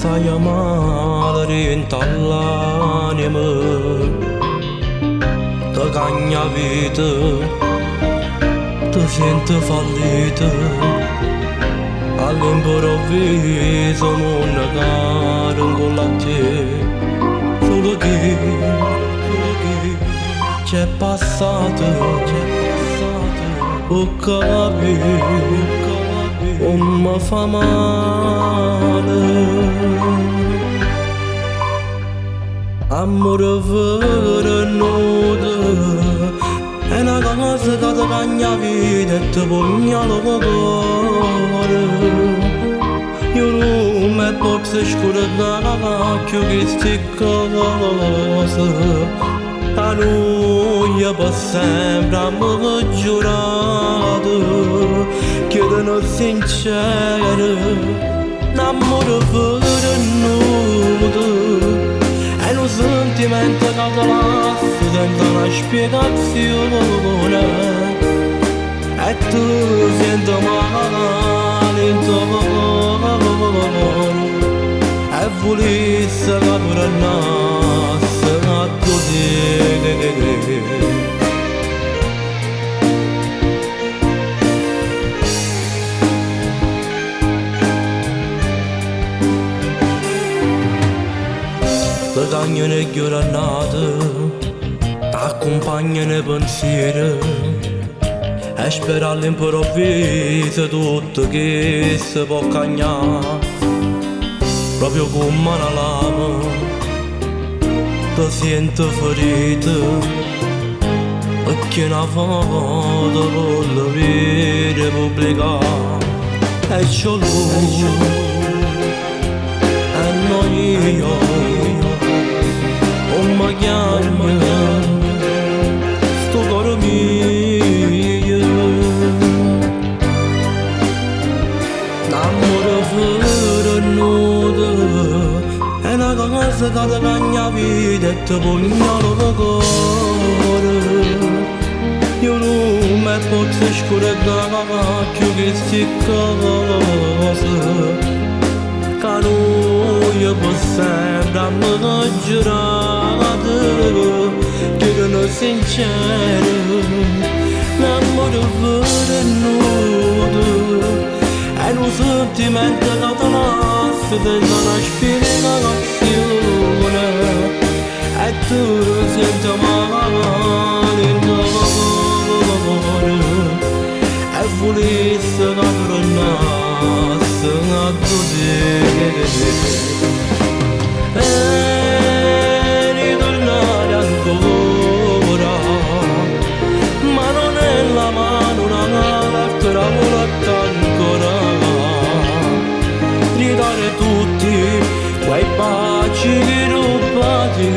assai amare rintallanima, te cagna vita, te senti fallita, all'improvviso non negare con la te, solo che c'è passato, o capire. Mi fa male. Amore vero e nudo è una cosa che ti cagna vita e ti pugnala il cuore. Io non mi posso scordare più queste cose, a noi per sempre abbiamo giurato, chiedono sincero, l'amore vero e nudo, è un sentimento che ti lascia senza una spiegazione, e tu senti male in tuo cuore, e volessi che tornasse a così. Ti cagnano le giornate, t'accompagnano i pensieri, e spera all'improvviso tutto che si può cagnare, proprio come una lama, ti sento ferito, perché una foto voglio vedere pubblicare, e c'è lui, e non io. Ma chiama sto cuore mio, l'amore vero e nudo è una cosa che ti cagna vita e ti pugnala il cuore. Io non mi posso scordare più queste cose, che noi per sempre abbiamo giurato, chiedono sincero, l'amore vero e nudo, è un sentimento che ti lascia senza una spiegazione, e tu senti male in tuo cuore, e volessi che tornasse a così. E ritornare ancora, ma non è la mano l'altra volta ancora, ridare tutti quei baci rubati